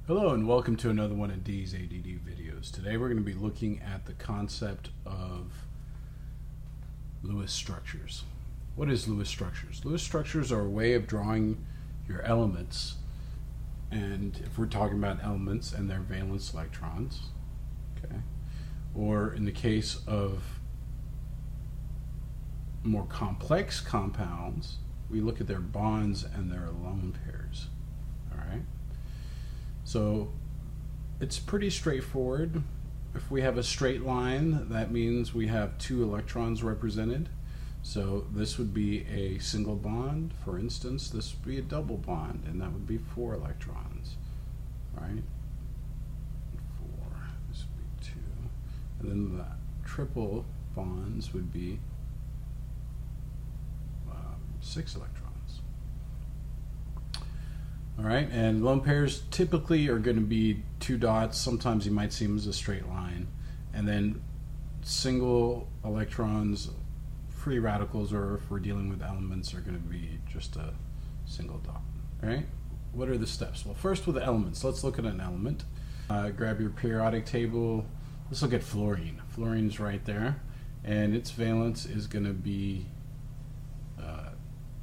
Hello and welcome to another one of D's ADD videos. Today we're going to be looking at the concept of Lewis structures. What is Lewis structures? Lewis structures are a way of drawing your elements, and if we're talking about elements and their valence electrons, okay, or in the case of more complex compounds, we look at their bonds and their lone pairs. All right. So it's pretty straightforward. If we have a straight line, that means we have two electrons represented. So this would be a single bond. For instance, this would be a double bond, and that would be 4 electrons, right? 4, this would be 2. And then the triple bonds would be 6 electrons. All right, and lone pairs typically are going to be 2 dots. Sometimes you might see them as a straight line. And then single electrons, free radicals, or if we're dealing with elements, are going to be just a single dot. All right, what are the steps? Well, first with the elements, let's look at an element. Grab your periodic table. Let's look at fluorine. Fluorine's right there, and its valence is going to be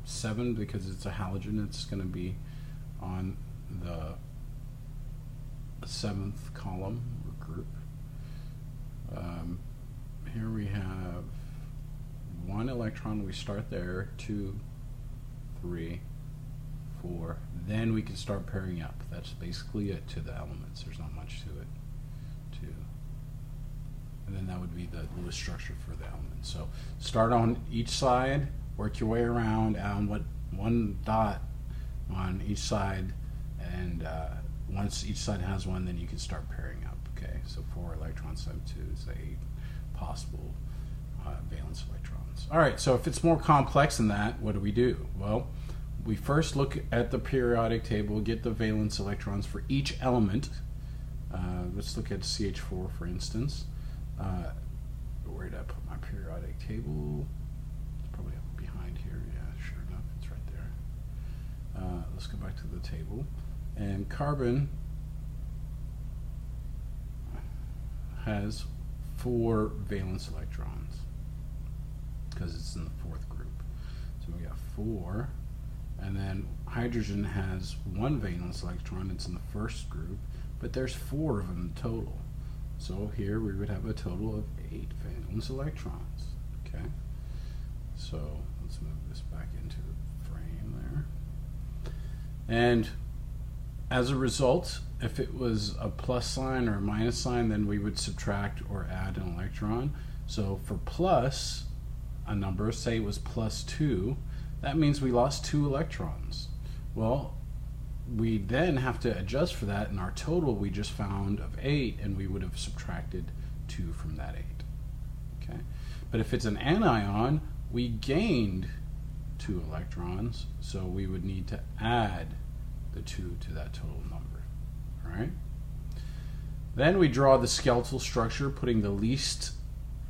7 because it's a halogen. It's going to be on the 7th column or group. Here we have 1 electron. We start there, 2, 3, 4. Then we can start pairing up. That's basically it to the elements. There's not much to it. 2. And then that would be the Lewis structure for the elements. So start on each side, work your way around on what 1 dot on each side, and once each side has 1, then you can start pairing up. Okay, so 4 electrons times 2 is 8 possible valence electrons. All right, so if it's more complex than that, what do? Well, we first look at the periodic table, get the valence electrons for each element. Let's look at CH4, for instance. Where did I put my periodic table? It's probably up behind here. Yeah, sure enough, it's right there. Let's go back to the table. And carbon has 4 valence electrons because it's in the 4th group. So we got 4. And then hydrogen has 1 valence electron. It's in the 1st group, but there's 4 of them total. So here we would have a total of 8 valence electrons. Okay. So let's move this back into the frame there. And as a result, if it was a plus sign or a minus sign, then we would subtract or add an electron. So for plus a number, say it was plus 2, that means we lost 2 electrons. Well, we then have to adjust for that, and our total we just found of 8, and we would have subtracted 2 from that 8. Okay, but if it's an anion, we gained 2 electrons, so we would need to add the 2 to that total number. All right. Then we draw the skeletal structure, putting the least,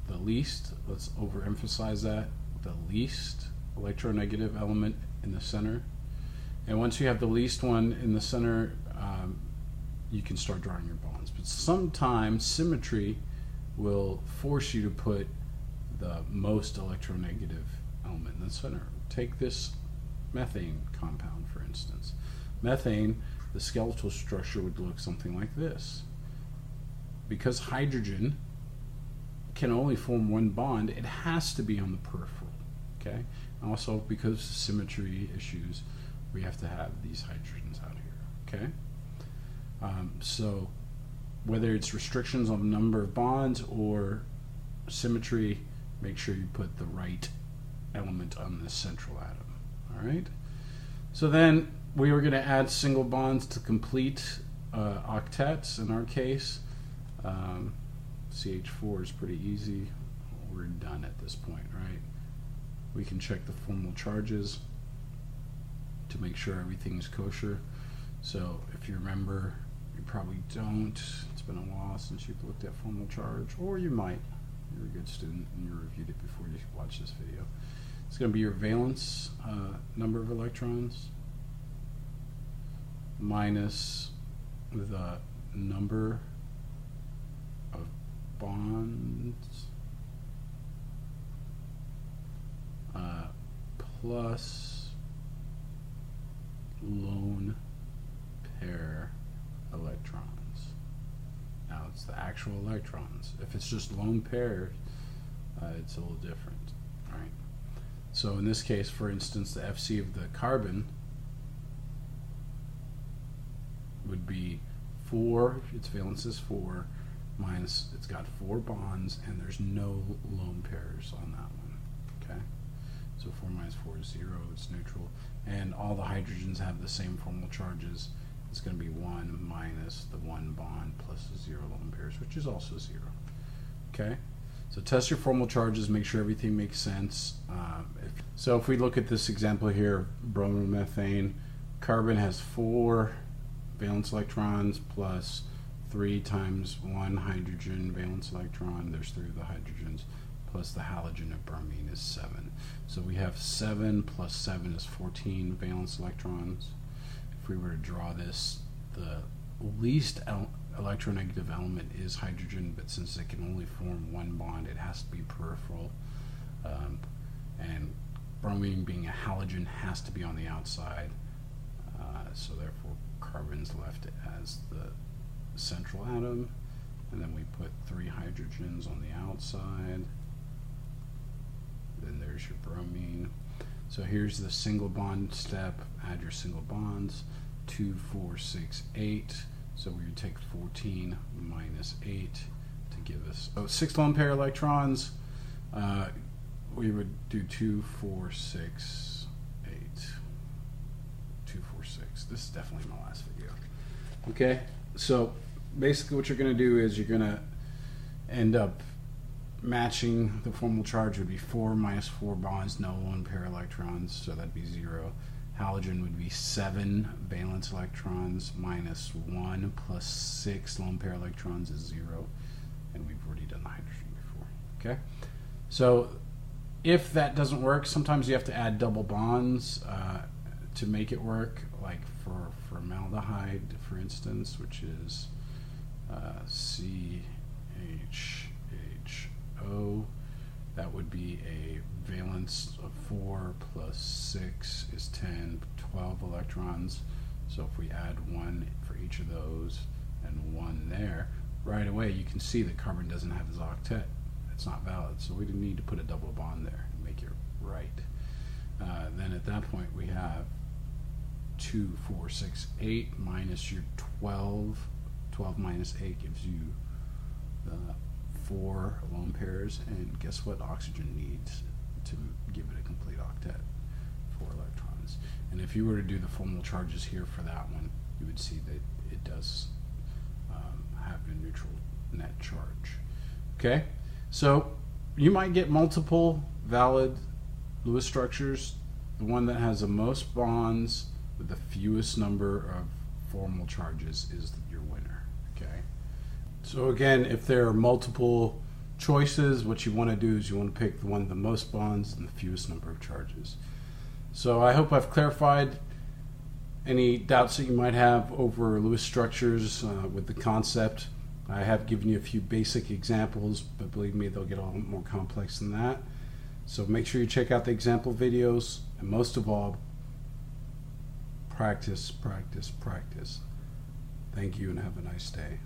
let's overemphasize that, the least electronegative element in the center. And once you have the least one in the center, you can start drawing your bonds. But sometimes symmetry will force you to put the most electronegative element in the center. Take this methane compound, for instance. Methane, the skeletal structure would look something like this. Because hydrogen can only form 1 bond, it has to be on the peripheral. Okay? Also, because of symmetry issues, we have to have these hydrogens out here. Okay? So whether it's restrictions on the number of bonds or symmetry, make sure you put the right element on the central atom. All right. So then we were going to add single bonds to complete octets. In our case, CH4 is pretty easy. We're done at this point, right? We can check the formal charges to make sure everything's kosher. So if you remember, you probably don't. It's been a while since you've looked at formal charge, or you might. You're a good student and you reviewed it before you watched this video. It's going to be your valence number of electrons minus the number of bonds plus lone pair electrons. Now it's the actual electrons. If it's just lone pairs, it's a little different, right? So in this case, for instance, the FC of the carbon would be 4, its valence is 4, minus, it's got 4 bonds, and there's no lone pairs on that one, okay? So 4 minus 4 is 0, it's neutral, and all the hydrogens have the same formal charges. It's going to be 1 minus the 1 bond plus the 0 lone pairs, which is also 0, okay? So test your formal charges, make sure everything makes sense. So if we look at this example here, bromomethane, carbon has 4 valence electrons plus 3 times 1 hydrogen valence electron. There's 3 of the hydrogens, plus the halogen of bromine is 7. So we have 7 plus 7 is 14 valence electrons. If we were to draw this, the least electronegative element is hydrogen, but since it can only form 1 bond, it has to be peripheral. And bromine being a halogen has to be on the outside. So therefore carbon's left as the central atom, and then we put 3 hydrogens on the outside. Then there's your bromine. So here's the single bond step. Add your single bonds. 2, 4, 6, 8. So we would take 14 minus 8 to give us 6 lone pair electrons. We would do 2, 4, 6, 8. 2, 4, 6. This is definitely my last video. Okay, so basically what you're going to do is you're going to end up matching. The formal charge would be 4 minus 4 bonds, no lone pair electrons, so that'd be 0. Halogen would be 7 valence electrons minus 1 plus 6 lone pair electrons is 0, and we've already done the hydrogen before. Okay, so if that doesn't work, sometimes you have to add double bonds to make it work, like for formaldehyde, for instance, which is CHHO. That would be a valence of 4 plus 6 is 10, 12 electrons. So if we add 1 for each of those and 1 there, right away you can see that carbon doesn't have this octet. It's not valid, so we didn't need to put a double bond there and make it right. Then at that point we have 2, 4, 6, 8 minus your 12. 12 minus 8 gives you the 4 lone pairs, and guess what oxygen needs to give it a complete octet? 4 electrons. And if you were to do the formal charges here for that one, you would see that it does have a neutral net charge. Okay, so you might get multiple valid Lewis structures. The one that has the most bonds with the fewest number of formal charges is your winner. Okay, so again, if there are multiple choices, what you want to do is you want to pick the one with the most bonds and the fewest number of charges. So I hope I've clarified any doubts that you might have over Lewis structures with the concept. I have given you a few basic examples, but believe me, they'll get a lot more complex than that. So make sure you check out the example videos, and most of all, practice, practice, practice. Thank you and have a nice day.